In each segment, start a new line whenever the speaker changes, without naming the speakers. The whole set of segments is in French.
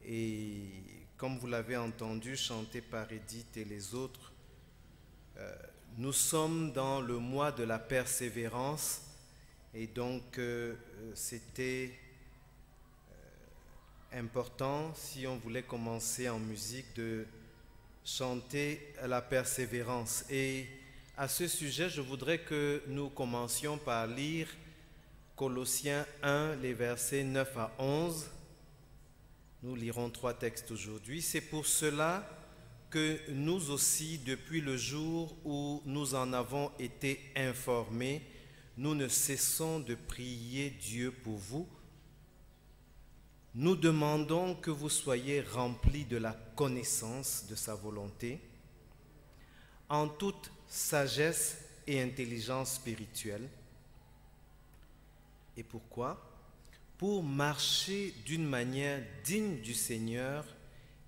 Et comme vous l'avez entendu chanter par Edith et les autres, nous sommes dans le mois de la persévérance et donc c'était important, si on voulait commencer en musique, de chanter la persévérance. Et à ce sujet, je voudrais que nous commencions par lire Colossiens 1, les versets 9 à 11. Nous lirons 3 textes aujourd'hui. C'est pour cela que nous aussi, depuis le jour où nous en avons été informés, nous ne cessons de prier Dieu pour vous. Nous demandons que vous soyez remplis de la connaissance de sa volonté, en toute sagesse et intelligence spirituelle. Et pourquoi ? Pour marcher d'une manière digne du Seigneur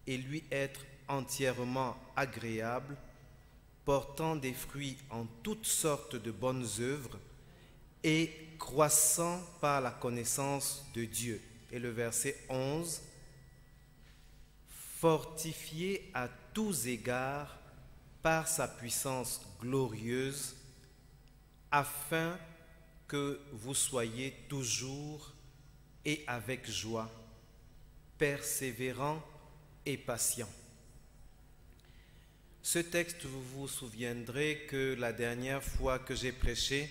et lui être entièrement agréable, portant des fruits en toutes sortes de bonnes œuvres et croissant par la connaissance de Dieu. Et le verset 11, fortifié à tous égards par sa puissance glorieuse, afin que vous soyez toujours et avec joie, persévérants et patients. Ce texte, vous vous souviendrez que la dernière fois que j'ai prêché,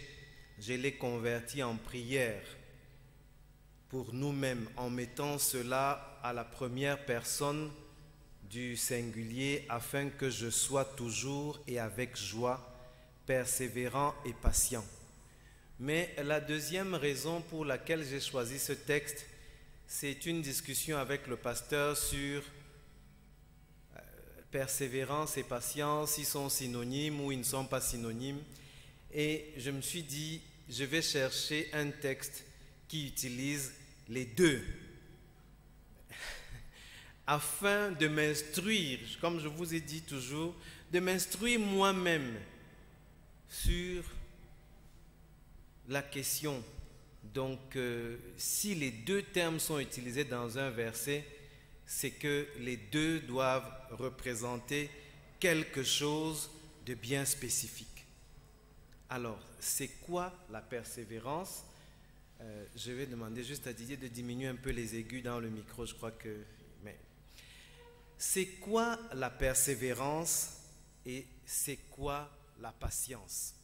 je l'ai converti en prière pour nous-mêmes, en mettant cela à la première personne du singulier, afin que je sois toujours et avec joie, persévérant et patient. Mais la deuxième raison pour laquelle j'ai choisi ce texte, c'est une discussion avec le pasteur sur persévérance et patience, ils sont synonymes ou ils ne sont pas synonymes. Et je me suis dit, je vais chercher un texte qui utilise les deux, afin de m'instruire, comme je vous ai dit toujours, de m'instruire moi-même sur la question. Donc, si les deux termes sont utilisés dans un verset, c'est que les deux doivent représenter quelque chose de bien spécifique. Alors, c'est quoi la persévérance ? Je vais demander juste à Didier de diminuer un peu les aigus dans le micro, je crois que... Mais c'est quoi la persévérance et c'est quoi la patience ?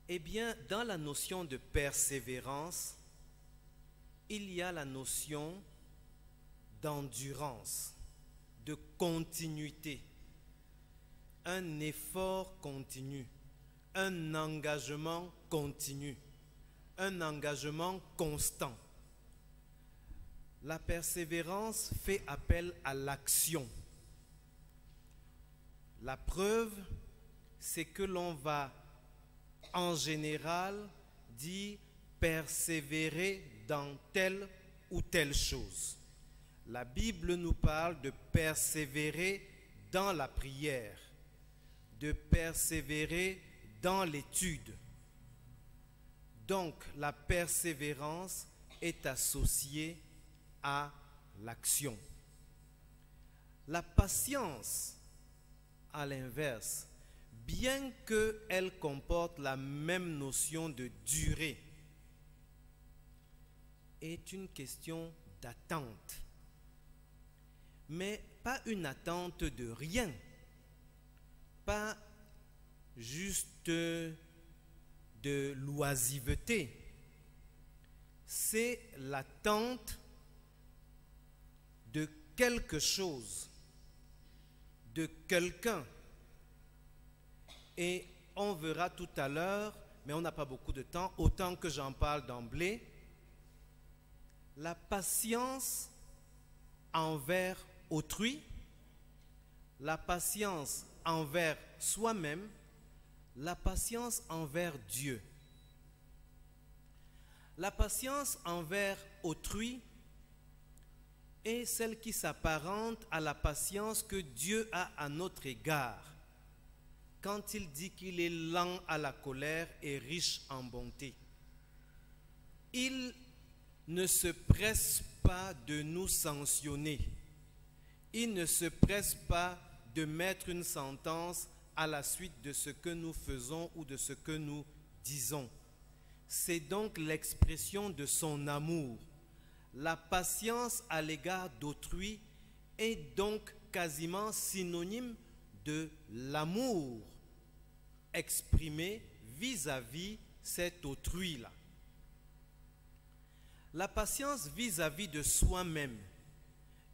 Eh bien, dans la notion de persévérance, il y a la notion d'endurance, de continuité, un effort continu, un engagement continu, un engagement constant. La persévérance fait appel à l'action. La preuve, c'est que l'on va en général dire persévérer dans telle ou telle chose. La Bible nous parle de persévérer dans la prière, de persévérer dans l'étude. Donc, la persévérance est associée à l'action. La patience, à l'inverse, bien qu'elle comporte la même notion de durée, est une question d'attente. Mais pas une attente de rien, pas juste de l'oisiveté. C'est l'attente de quelque chose, de quelqu'un. Et on verra tout à l'heure, mais on n'a pas beaucoup de temps, autant que j'en parle d'emblée, la patience envers autrui, la patience envers soi-même, la patience envers Dieu. La patience envers autrui est celle qui s'apparente à la patience que Dieu a à notre égard, quand il dit qu'il est lent à la colère et riche en bonté. Il ne se presse pas de nous sanctionner. Il ne se presse pas de mettre une sentence à la suite de ce que nous faisons ou de ce que nous disons. C'est donc l'expression de son amour. La patience à l'égard d'autrui est donc quasiment synonyme de l'amour exprimé vis-à-vis cet autrui-là. La patience vis-à-vis de soi-même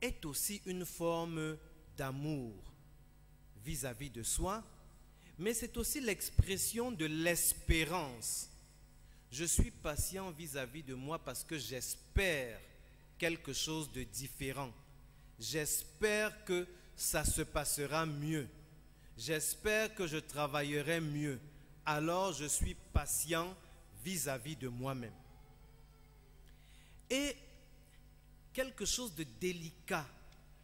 est aussi une forme d'amour vis-à-vis de soi, mais c'est aussi l'expression de l'espérance. Je suis patient vis-à-vis de moi parce que j'espère quelque chose de différent. J'espère que ça se passera mieux. J'espère que je travaillerai mieux. Alors je suis patient vis-à-vis de moi-même. Et quelque chose de délicat,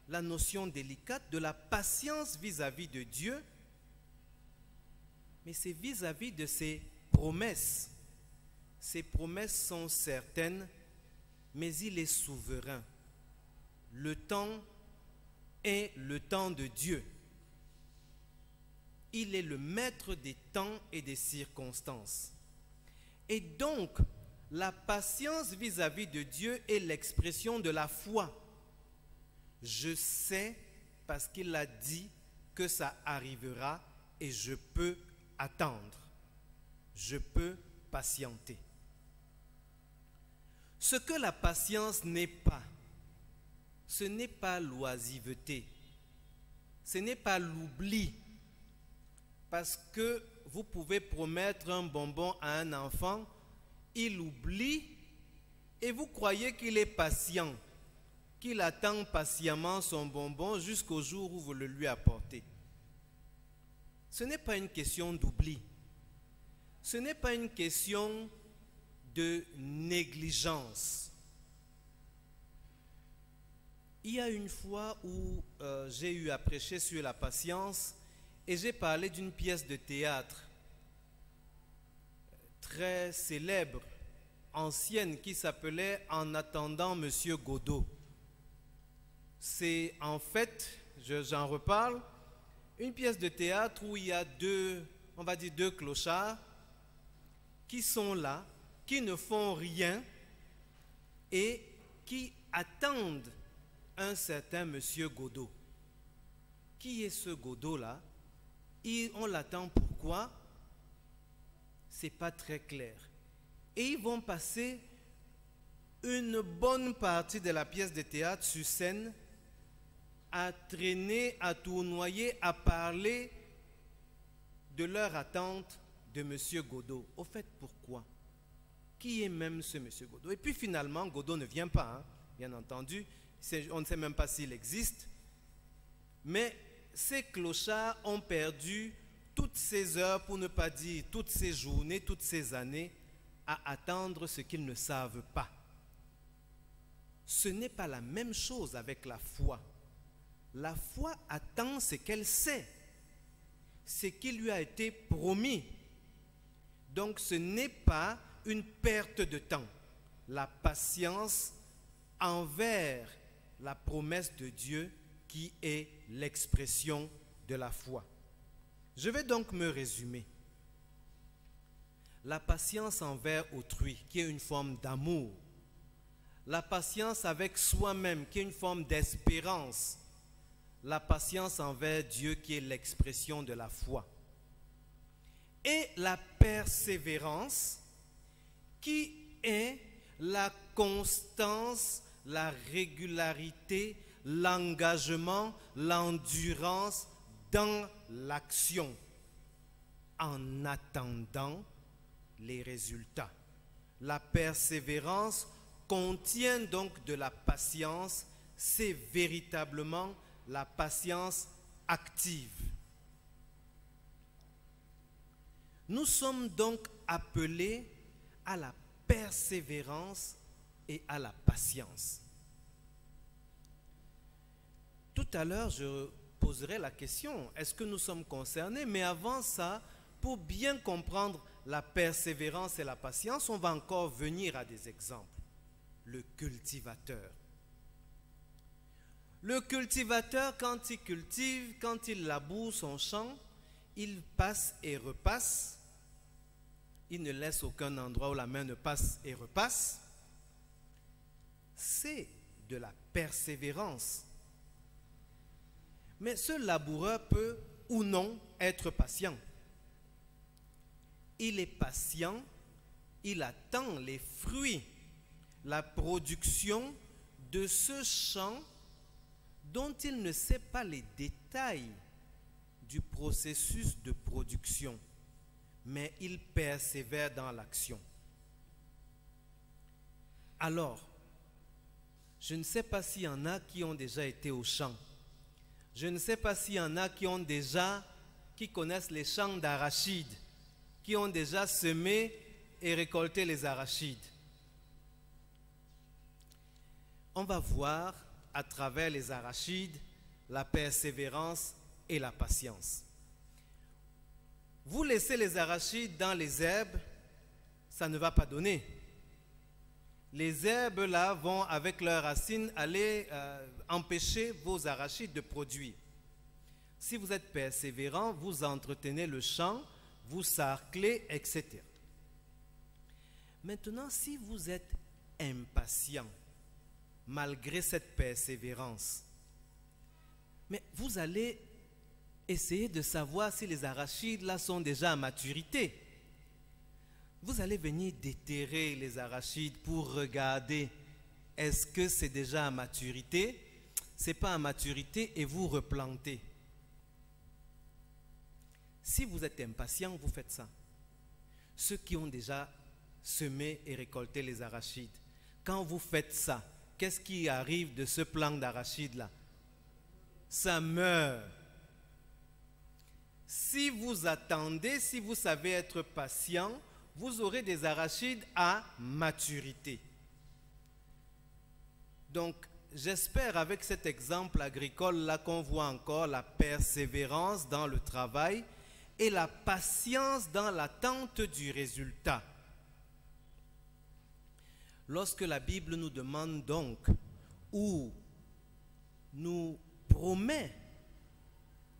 la notion délicate de la patience vis-à-vis de Dieu, mais c'est vis-à-vis de ses promesses. Ses promesses sont certaines, mais il est souverain. Le temps est le temps de Dieu. Il est le maître des temps et des circonstances. Et donc, la patience vis-à-vis de Dieu est l'expression de la foi. Je sais parce qu'il a dit que ça arrivera et je peux attendre. Je peux patienter. Ce que la patience n'est pas, ce n'est pas l'oisiveté, ce n'est pas l'oubli. Parce que vous pouvez promettre un bonbon à un enfant, il oublie et vous croyez qu'il est patient, qu'il attend patiemment son bonbon jusqu'au jour où vous le lui apportez. Ce n'est pas une question d'oubli. Ce n'est pas une question de négligence. Il y a une fois où j'ai eu à prêcher sur la patience et j'ai parlé d'une pièce de théâtre très célèbre, ancienne, qui s'appelait « En attendant Monsieur Godot ». C'est en fait, j'en reparle, une pièce de théâtre où il y a deux clochards qui sont là, qui ne font rien et qui attendent un certain Monsieur Godot. Qui est ce Godot-là? On l'attend pourquoi? C'est pas très clair. Et ils vont passer une bonne partie de la pièce de théâtre sur scène à traîner, à tournoyer, à parler de leur attente de Monsieur Godot. Au fait, pourquoi? Qui est même ce Monsieur Godot? Et puis finalement, Godot ne vient pas, hein, bien entendu. On ne sait même pas s'il existe. Mais ces clochards ont perdu toutes ces heures, pour ne pas dire toutes ces journées, toutes ces années, à attendre ce qu'ils ne savent pas. Ce n'est pas la même chose avec la foi. La foi attend ce qu'elle sait, ce qui lui a été promis. Donc ce n'est pas une perte de temps. La patience envers la promesse de Dieu qui est l'expression de la foi. Je vais donc me résumer. La patience envers autrui, qui est une forme d'amour. La patience avec soi-même, qui est une forme d'espérance. La patience envers Dieu, qui est l'expression de la foi. Et la persévérance, qui est la constance, la régularité, l'engagement, l'endurance dans l'action, en attendant les résultats. La persévérance contient donc de la patience, c'est véritablement la patience active. Nous sommes donc appelés à la persévérance et à la patience. Tout à l'heure, je poserai la question, est-ce que nous sommes concernés? Mais avant ça, pour bien comprendre la persévérance et la patience, on va encore venir à des exemples. le cultivateur. Le cultivateur, quand il cultive, quand il laboure son champ, il passe et repasse. Il ne laisse aucun endroit où la main ne passe et repasse. C'est de la persévérance. Mais ce laboureur peut ou non être patient. Il est patient, il attend les fruits, la production de ce champ dont il ne sait pas les détails du processus de production, mais il persévère dans l'action. Alors, je ne sais pas s'il y en a qui ont déjà été au champ. Je ne sais pas s'il y en a qui connaissent les champs d'arachides, qui ont déjà semé et récolté les arachides. On va voir à travers les arachides la persévérance et la patience. Vous laissez les arachides dans les herbes, ça ne va pas donner. Les herbes là vont avec leurs racines aller empêcher vos arachides de produire. Si vous êtes persévérant, vous entretenez le champ, vous sarclez, etc. Maintenant, si vous êtes impatient, malgré cette persévérance, mais vous allez essayer de savoir si les arachides là sont déjà à maturité. Vous allez venir déterrer les arachides pour regarder est-ce que c'est déjà à maturité, c'est pas à maturité et vous replantez. Si vous êtes impatient, vous faites ça. Ceux qui ont déjà semé et récolté les arachides, quand vous faites ça, qu'est-ce qui arrive de ce plant d'arachides là? Ça meurt. Si vous attendez, si vous savez être patient, vous aurez des arachides à maturité. Donc, j'espère avec cet exemple agricole là qu'on voit encore la persévérance dans le travail et la patience dans l'attente du résultat. Lorsque la Bible nous demande donc ou nous promet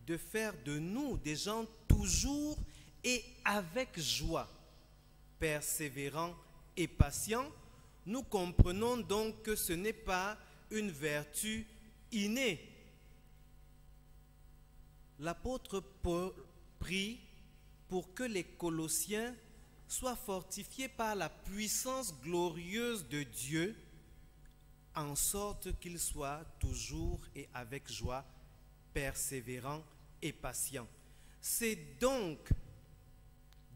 de faire de nous des gens toujours et avec joie, persévérants et patients, nous comprenons donc que ce n'est pas une vertu innée. L'apôtre Paul prie pour que les Colossiens soient fortifiés par la puissance glorieuse de Dieu, en sorte qu'ils soient toujours et avec joie persévérants et patients. C'est donc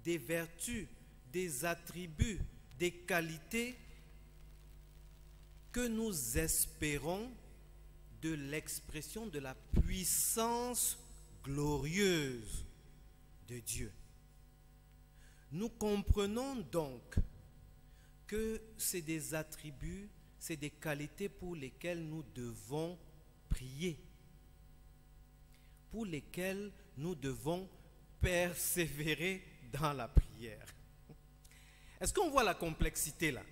des vertus, des attributs, des qualités que nous espérons de l'expression de la puissance glorieuse de Dieu. Nous comprenons donc que c'est des attributs, c'est des qualités pour lesquelles nous devons prier, pour lesquelles nous devons persévérer dans la prière. Est-ce qu'on voit la complexité là?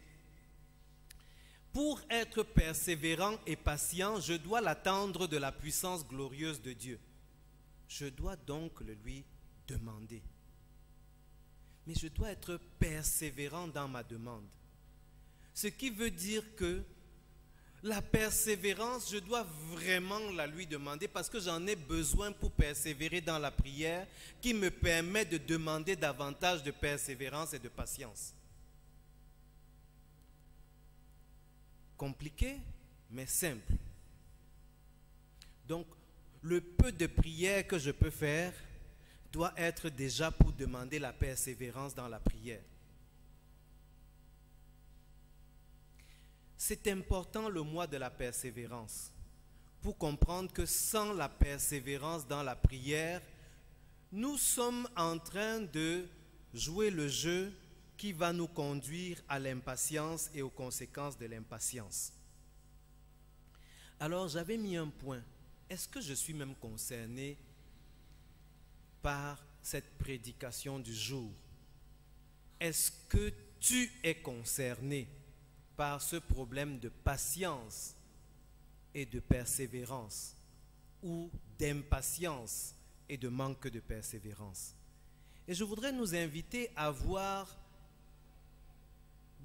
Pour être persévérant et patient, je dois l'attendre de la puissance glorieuse de Dieu. Je dois donc le lui demander. Mais je dois être persévérant dans ma demande. Ce qui veut dire que la persévérance, je dois vraiment la lui demander parce que j'en ai besoin pour persévérer dans la prière qui me permet de demander davantage de persévérance et de patience. Compliqué, mais simple. Donc, le peu de prière que je peux faire doit être déjà pour demander la persévérance dans la prière. C'est important le mois de la persévérance pour comprendre que sans la persévérance dans la prière, nous sommes en train de jouer le jeu qui va nous conduire à l'impatience et aux conséquences de l'impatience. Alors j'avais mis un point. Est-ce que je suis même concerné par cette prédication du jour? Est-ce que tu es concerné? par ce problème de patience et de persévérance, ou d'impatience et de manque de persévérance. Et je voudrais nous inviter à voir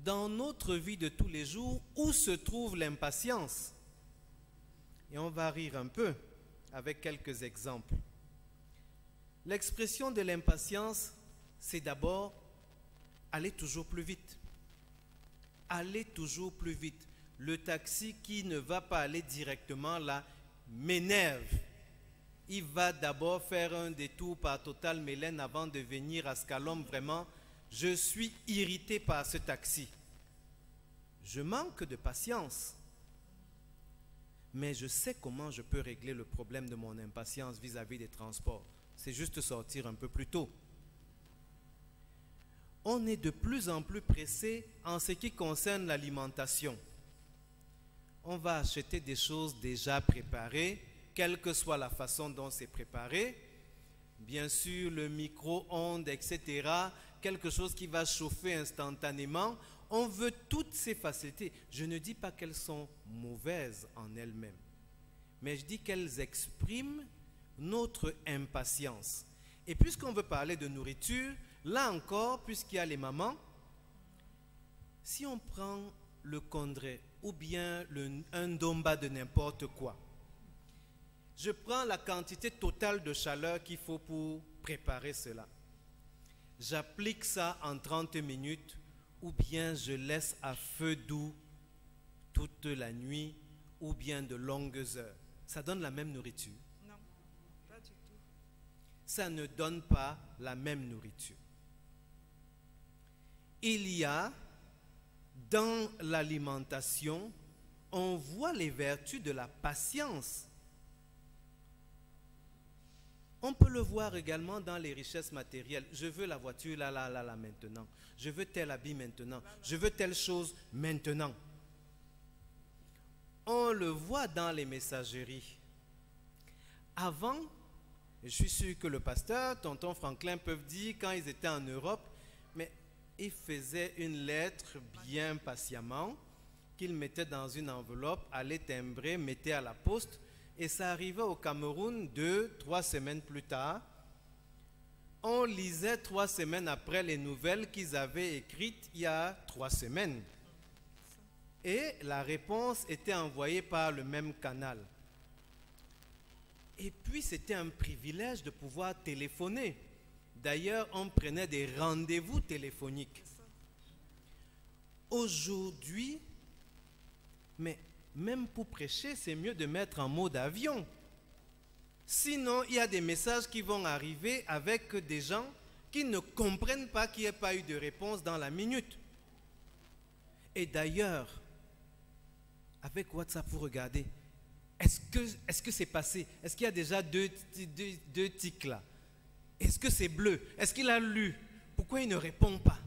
dans notre vie de tous les jours où se trouve l'impatience. Et on va rire un peu avec quelques exemples. L'expression de l'impatience, c'est d'abord aller toujours plus vite. Aller toujours plus vite. Le taxi qui ne va pas aller directement là m'énerve. Il va d'abord faire un détour par Total Mélène avant de venir à Scalom. Vraiment, je suis irrité par ce taxi. Je manque de patience. Mais je sais comment je peux régler le problème de mon impatience vis-à-vis des transports. C'est juste sortir un peu plus tôt. On est de plus en plus pressé en ce qui concerne l'alimentation. On va acheter des choses déjà préparées, quelle que soit la façon dont c'est préparé. Bien sûr, le micro-ondes, etc. Quelque chose qui va chauffer instantanément. On veut toutes ces facilités. Je ne dis pas qu'elles sont mauvaises en elles-mêmes, mais je dis qu'elles expriment notre impatience. Et puisqu'on veut parler de nourriture, là encore, puisqu'il y a les mamans, si on prend le condré ou bien un domba de n'importe quoi, je prends la quantité totale de chaleur qu'il faut pour préparer cela. J'applique ça en 30 minutes ou bien je laisse à feu doux toute la nuit ou bien de longues heures. Ça donne la même nourriture?
Non, pas du tout.
Ça ne donne pas la même nourriture. Il y a dans l'alimentation, on voit les vertus de la patience. On peut le voir également dans les richesses matérielles. Je veux la voiture là maintenant. Je veux tel habit maintenant. Je veux telle chose maintenant. On le voit dans les messageries. Avant, je suis sûr que le pasteur, tonton Franklin peuvent dire quand ils étaient en Europe, mais ils faisaient une lettre bien patiemment, qu'ils mettaient dans une enveloppe, allaient timbrer, mettaient à la poste. Et ça arrivait au Cameroun 2-3 semaines plus tard. On lisait 3 semaines après les nouvelles qu'ils avaient écrites il y a 3 semaines. Et la réponse était envoyée par le même canal. Et puis c'était un privilège de pouvoir téléphoner. D'ailleurs, on prenait des rendez-vous téléphoniques. Aujourd'hui, mais même pour prêcher, c'est mieux de mettre en mode avion. Sinon, il y a des messages qui vont arriver avec des gens qui ne comprennent pas qu'il n'y ait pas eu de réponse dans la minute. Et d'ailleurs, avec WhatsApp, vous regardez, est-ce que c'est passé? Est-ce qu'il y a déjà deux tics là? Est-ce que c'est bleu? Est-ce qu'il a lu? Pourquoi il ne répond pas?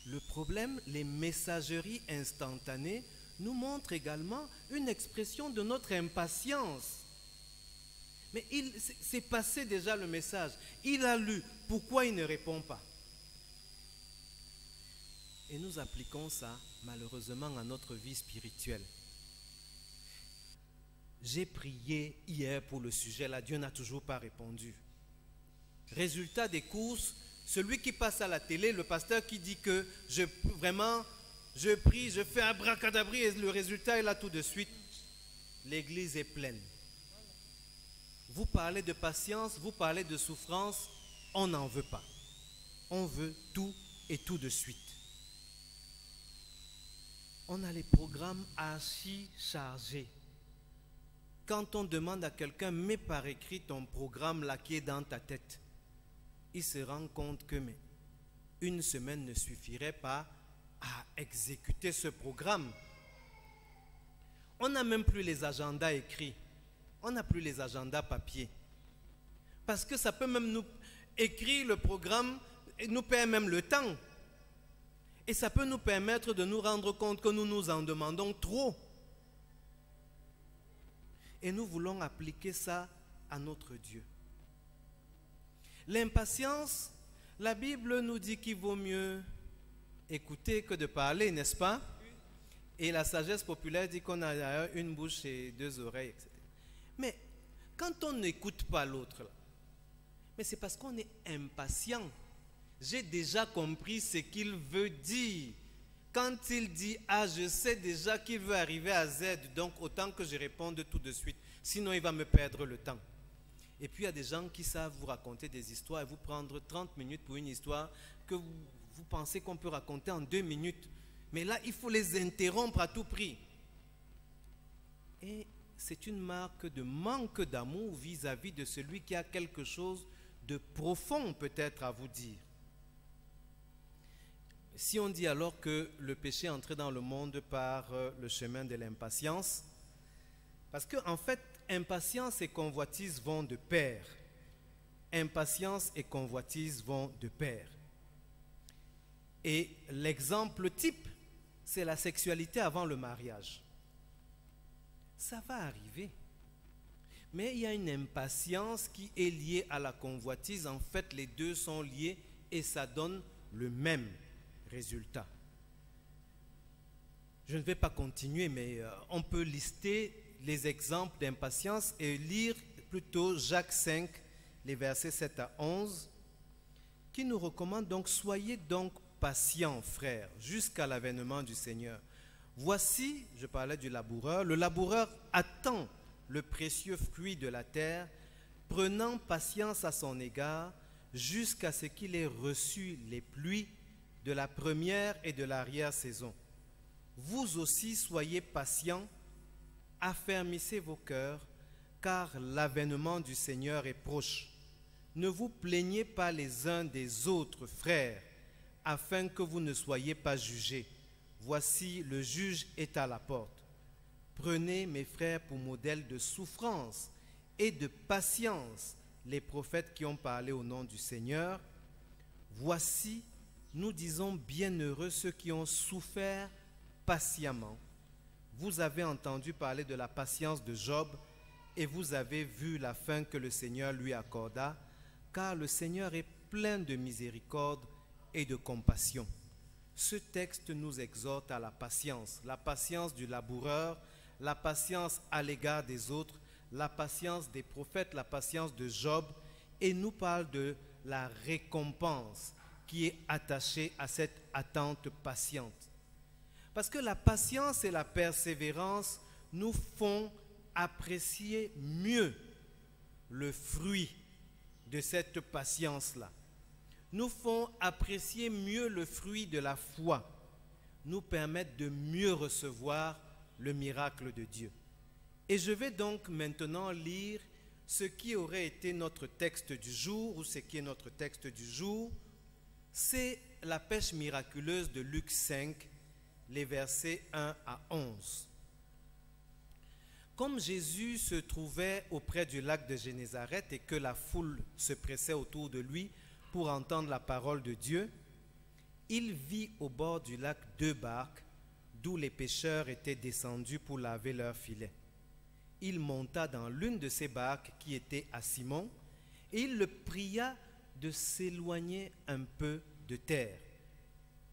Le problème, les messageries instantanées nous montrent également une expression de notre impatience. Mais c'est passé déjà le message. Il a lu. Pourquoi il ne répond pas? Et nous appliquons ça, malheureusement, à notre vie spirituelle. J'ai prié hier pour le sujet là, Dieu n'a toujours pas répondu. Résultat des courses, celui qui passe à la télé, le pasteur qui dit que je prie, je fais abracadabra et le résultat est là tout de suite. L'église est pleine. Vous parlez de patience, vous parlez de souffrance, on n'en veut pas. On veut tout et tout de suite. On a les programmes archi chargés. Quand on demande à quelqu'un, mets par écrit ton programme là qui est dans ta tête, il se rend compte que une semaine ne suffirait pas à exécuter ce programme. On n'a même plus les agendas écrits. On n'a plus les agendas papier. Parce que ça peut même nous écrire le programme et nous perdre même le temps. Et ça peut nous permettre de nous rendre compte que nous nous en demandons trop. Et nous voulons appliquer ça à notre Dieu. L'impatience, la Bible nous dit qu'il vaut mieux écouter que de parler, n'est-ce pas? Et la sagesse populaire dit qu'on a une bouche et deux oreilles, etc. Mais quand on n'écoute pas l'autre, mais c'est parce qu'on est impatient. J'ai déjà compris ce qu'il veut dire. Quand il dit A, je sais déjà qu'il veut arriver à Z, donc autant que je réponde tout de suite. Sinon, il va me perdre le temps. Et puis, il y a des gens qui savent vous raconter des histoires et vous prendre 30 minutes pour une histoire que vous pensez qu'on peut raconter en 2 minutes. Mais là, il faut les interrompre à tout prix. Et c'est une marque de manque d'amour vis-à-vis de celui qui a quelque chose de profond peut-être à vous dire. Si on dit alors que le péché est entré dans le monde par le chemin de l'impatience, parce qu'en fait, impatience et convoitise vont de pair. Impatience et convoitise vont de pair. Et l'exemple type, c'est la sexualité avant le mariage. Ça va arriver. Mais il y a une impatience qui est liée à la convoitise. En fait, les deux sont liés et ça donne le même résultat. Je ne vais pas continuer, mais on peut lister les exemples d'impatience et lire plutôt Jacques 5, les versets 7 à 11, qui nous recommande donc, soyez donc patients, frères, jusqu'à l'avènement du Seigneur. Voici, je parlais du laboureur, le laboureur attend le précieux fruit de la terre, prenant patience à son égard, jusqu'à ce qu'il ait reçu les pluies de la première et de l'arrière-saison. Vous aussi soyez patients, affermissez vos cœurs, car l'avènement du Seigneur est proche. Ne vous plaignez pas les uns des autres, frères, afin que vous ne soyez pas jugés. Voici, le juge est à la porte. Prenez, mes frères, pour modèle de souffrance et de patience les prophètes qui ont parlé au nom du Seigneur. Voici, nous disons bienheureux ceux qui ont souffert patiemment. Vous avez entendu parler de la patience de Job et vous avez vu la fin que le Seigneur lui accorda, car le Seigneur est plein de miséricorde et de compassion. Ce texte nous exhorte à la patience du laboureur, la patience à l'égard des autres, la patience des prophètes, la patience de Job, et nous parle de la récompense qui est attachée à cette attente patiente. Parce que la patience et la persévérance nous font apprécier mieux le fruit de cette patience-là. Nous font apprécier mieux le fruit de la foi, nous permettent de mieux recevoir le miracle de Dieu. Et je vais donc maintenant lire ce qui aurait été notre texte du jour, ou ce qui est notre texte du jour. C'est la pêche miraculeuse de Luc 5, les versets 1 à 11. Comme Jésus se trouvait auprès du lac de Génézareth et que la foule se pressait autour de lui pour entendre la parole de Dieu, il vit au bord du lac 2 barques d'où les pêcheurs étaient descendus pour laver leurs filets. Il monta dans l'une de ces barques qui était à Simon et il le pria de s'éloigner un peu de terre.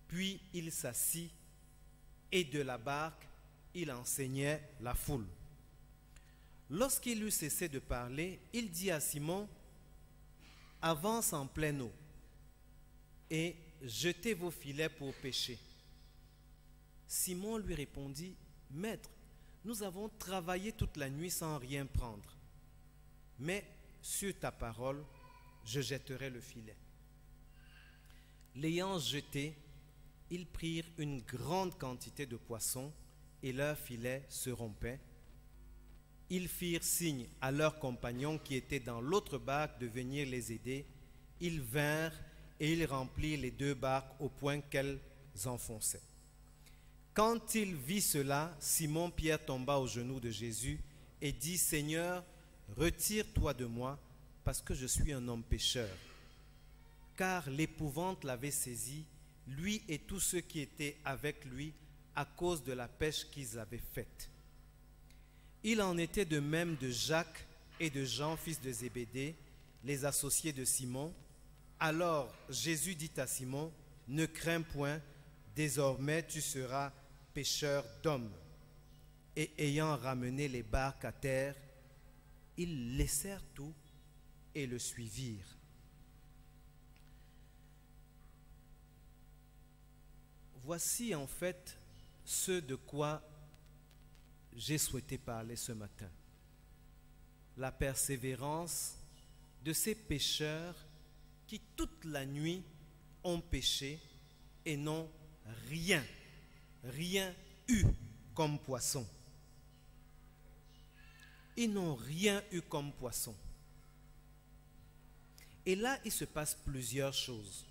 Puis il s'assit et de la barque, il enseignait la foule. Lorsqu'il eut cessé de parler, il dit à Simon, « Avance en pleine eau et jetez vos filets pour pêcher. » Simon lui répondit, « Maître, nous avons travaillé toute la nuit sans rien prendre, mais sur ta parole, je jetterai le filet. » L'ayant jeté, ils prirent une grande quantité de poissons et leur filet se rompait. Ils firent signe à leurs compagnons qui étaient dans l'autre barque de venir les aider. Ils vinrent et ils remplirent les 2 barques au point qu'elles enfonçaient. Quand il vit cela, Simon-Pierre tomba aux genoux de Jésus et dit, « Seigneur, retire-toi de moi, parce que je suis un homme pécheur. » Car l'épouvante l'avait saisi, lui et tous ceux qui étaient avec lui, à cause de la pêche qu'ils avaient faite. Il en était de même de Jacques et de Jean, fils de Zébédée, les associés de Simon. Alors Jésus dit à Simon, « Ne crains point, désormais tu seras pêcheur d'hommes. » Et ayant ramené les barques à terre, ils laissèrent tout et le suivirent. Voici en fait ce de quoi j'ai souhaité parler ce matin. La persévérance de ces pécheurs qui toute la nuit ont péché et n'ont rien eu comme poisson. Ils n'ont rien eu comme poisson. Et là, il se passe plusieurs choses.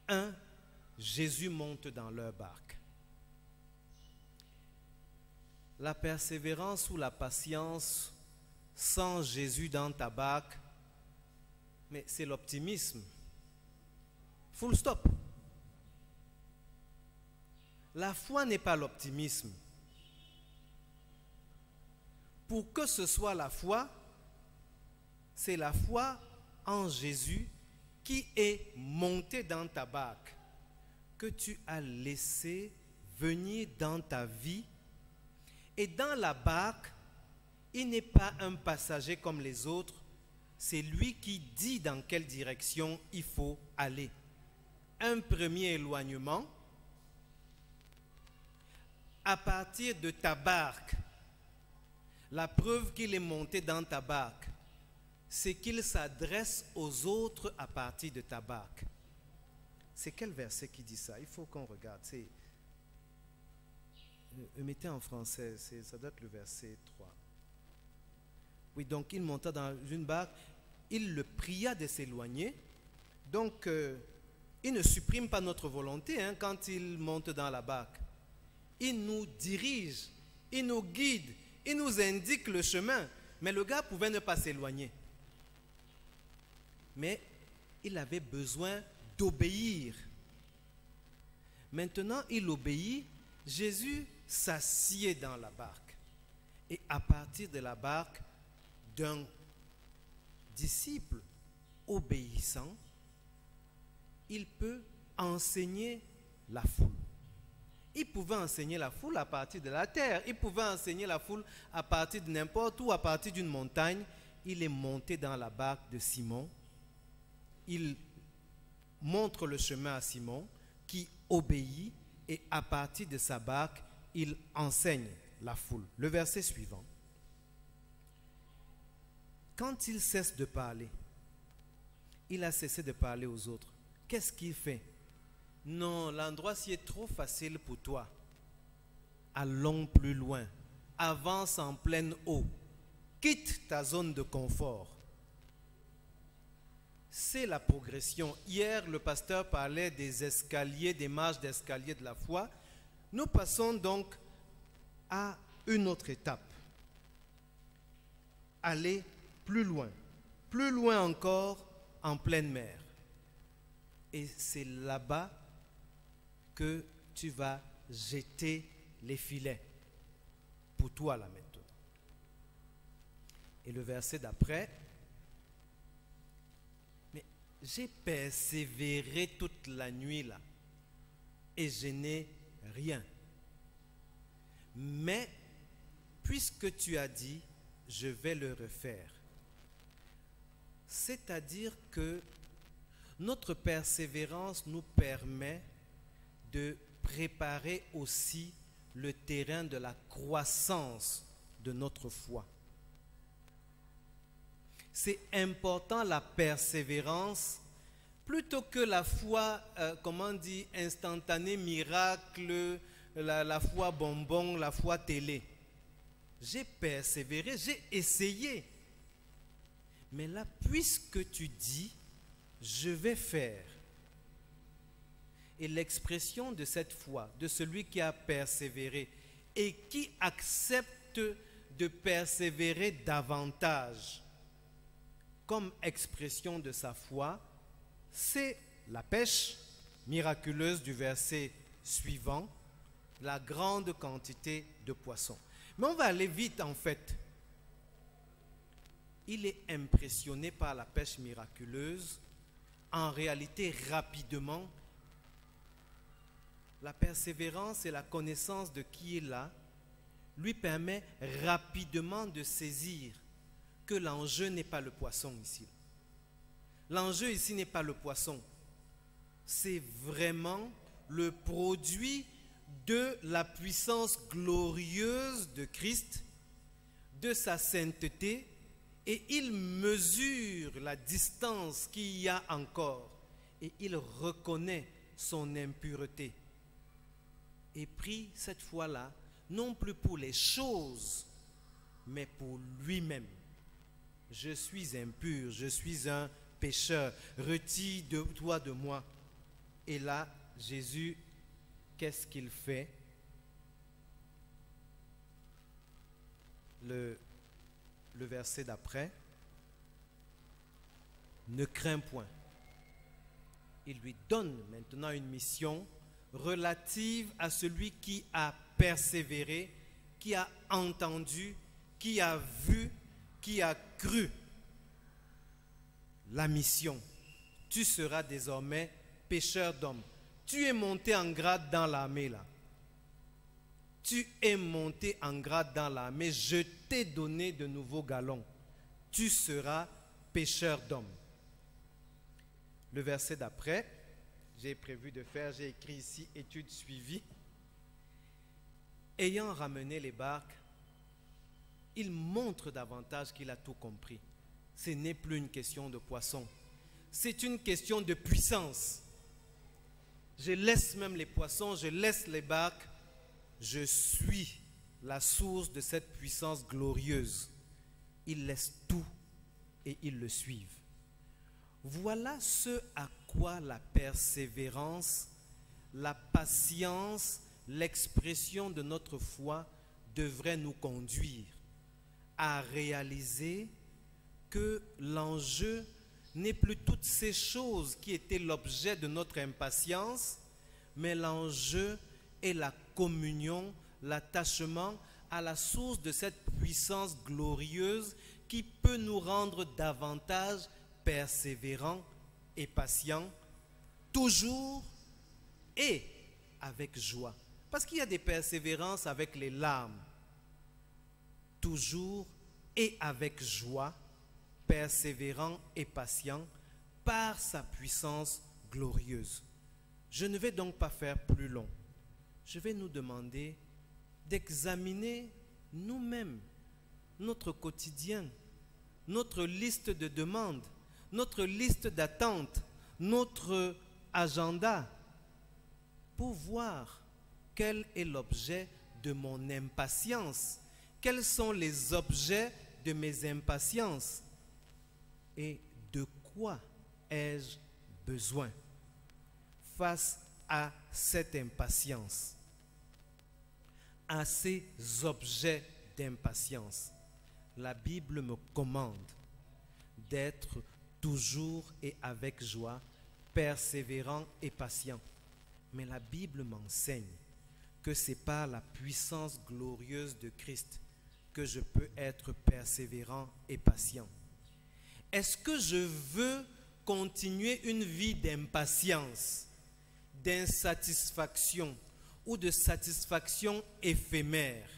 Un, Jésus monte dans leur barque. La persévérance ou la patience sans Jésus dans ta barque, mais c'est l'optimisme. Full stop. La foi n'est pas l'optimisme. Pour que ce soit la foi, c'est la foi en Jésus qui est monté dans ta barque, que tu as laissé venir dans ta vie. Et dans la barque, il n'est pas un passager comme les autres, c'est lui qui dit dans quelle direction il faut aller. Un premier éloignement, à partir de ta barque, la preuve qu'il est monté dans ta barque, c'est qu'il s'adresse aux autres à partir de ta barque. C'est quel verset qui dit ça? Il faut qu'on regarde. Mettez en français, ça doit être le verset 3. Oui, donc il monta dans une barque, il le pria de s'éloigner. Donc, il ne supprime pas notre volonté quand il monte dans la barque. Il nous dirige, il nous guide, il nous indique le chemin. Mais le gars pouvait ne pas s'éloigner. Mais il avait besoin d'obéir. Maintenant, il obéit. Jésus s'assied dans la barque. Et à partir de la barque, d'un disciple obéissant, il peut enseigner la foule. Il pouvait enseigner la foule à partir de la terre. Il pouvait enseigner la foule à partir de n'importe où, à partir d'une montagne. Il est monté dans la barque de Simon. Il montre le chemin à Simon qui obéit et à partir de sa barque, il enseigne la foule. Le verset suivant. Quand il cesse de parler, il a cessé de parler aux autres. Qu'est-ce qu'il fait? Non, l'endroit ci est trop facile pour toi. Allons plus loin. Avance en pleine eau. Quitte ta zone de confort. C'est la progression. Hier, le pasteur parlait des escaliers, des marches d'escalier de la foi. Nous passons donc à une autre étape. Aller plus loin encore en pleine mer. Et c'est là-bas que tu vas jeter les filets pour toi là maintenant. Et le verset d'après, mais j'ai persévéré toute la nuit là et je n'ai rien. Mais puisque tu as dit, je vais le refaire. C'est-à-dire que notre persévérance nous permet de préparer aussi le terrain de la croissance de notre foi. C'est important la persévérance plutôt que la foi, instantanée, miracle, la foi bonbon, la foi télé. J'ai persévéré, j'ai essayé. Mais là, puisque tu dis, je vais faire. Et l'expression de cette foi, de celui qui a persévéré et qui accepte de persévérer davantage, comme expression de sa foi, c'est la pêche miraculeuse du verset suivant, la grande quantité de poissons. Mais on va aller vite en fait. Il est impressionné par la pêche miraculeuse. En réalité, rapidement, La persévérance et la connaissance de qui est là lui permet rapidement de saisir que l'enjeu n'est pas le poisson ici. L'enjeu ici n'est pas le poisson. C'est vraiment le produit de la puissance glorieuse de Christ, de sa sainteté, et il mesure la distance qu'il y a encore, et il reconnaît son impureté. Et prie cette fois-là, non plus pour les choses, mais pour lui-même. Je suis impur, je suis un pécheur, retire-toi de moi. Et là, Jésus, qu'est-ce qu'il fait? Le verset d'après, ne crains point. Il lui donne maintenant une mission relative à celui qui a persévéré, qui a entendu, qui a vu, qui a cru. La mission, tu seras désormais pêcheur d'hommes. Tu es monté en grade dans l'armée là. Tu es monté en grade dans l'armée. Je t'ai donné de nouveaux galons. Tu seras pêcheur d'hommes. Le verset d'après, j'ai écrit ici, étude suivie. Ayant ramené les barques, il montre davantage qu'il a tout compris. Ce n'est plus une question de poisson. C'est une question de puissance. Je laisse même les poissons, je laisse les barques. Je suis la source de cette puissance glorieuse. Ils laissent tout et ils le suivent. Voilà ce à quoi la persévérance, la patience, l'expression de notre foi devrait nous conduire à réaliser que l'enjeu n'est plus toutes ces choses qui étaient l'objet de notre impatience, mais l'enjeu est la communion, l'attachement à la source de cette puissance glorieuse qui peut nous rendre davantage persévérants et patients, toujours et avec joie. Parce qu'il y a des persévérances avec les larmes, toujours et avec joie, persévérant et patient par sa puissance glorieuse. Je ne vais donc pas faire plus long. Je vais nous demander d'examiner nous-mêmes notre quotidien, notre liste de demandes, notre liste d'attentes, notre agenda, pour voir quel est l'objet de mon impatience, quels sont les objets de mes impatiences et de quoi ai-je besoin face à cette impatience, à ces objets d'impatience. La Bible me commande d'être toujours et avec joie, persévérant et patient. Mais la Bible m'enseigne que c'est par la puissance glorieuse de Christ que je peux être persévérant et patient. Est-ce que je veux continuer une vie d'impatience, d'insatisfaction ou de satisfaction éphémère,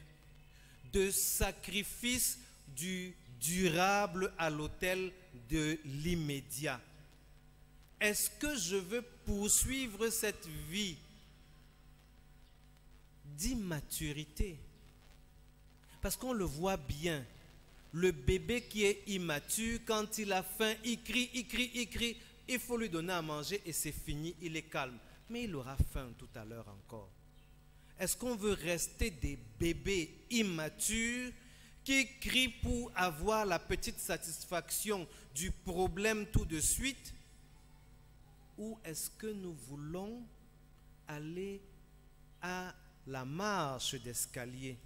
de sacrifice du durable à l'autel de l'immédiat? Est-ce que je veux poursuivre cette vie d'immaturité? Parce qu'on le voit bien, le bébé qui est immature, quand il a faim, il crie, il faut lui donner à manger et c'est fini, il est calme. Mais il aura faim tout à l'heure encore. Est-ce qu'on veut rester des bébés immatures qui crient pour avoir la petite satisfaction du problème tout de suite? Ou est-ce que nous voulons aller à la marche d'escalier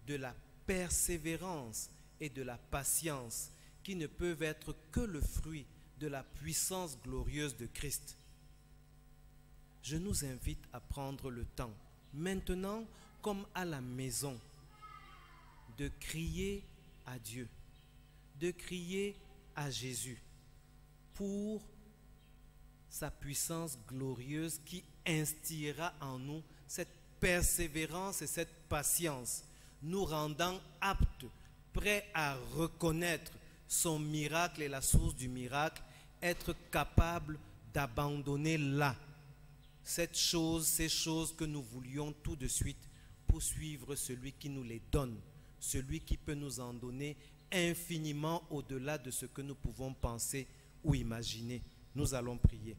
de la persévérance et de la patience qui ne peuvent être que le fruit de la puissance glorieuse de Christ? Je nous invite à prendre le temps, maintenant comme à la maison, de crier à Dieu, de crier à Jésus pour sa puissance glorieuse qui instillera en nous cette persévérance et cette patience, nous rendant aptes, prêts à reconnaître son miracle et la source du miracle, être capables d'abandonner là ces choses que nous voulions tout de suite pour suivre celui qui nous les donne, celui qui peut nous en donner infiniment au-delà de ce que nous pouvons penser ou imaginer. Nous allons prier.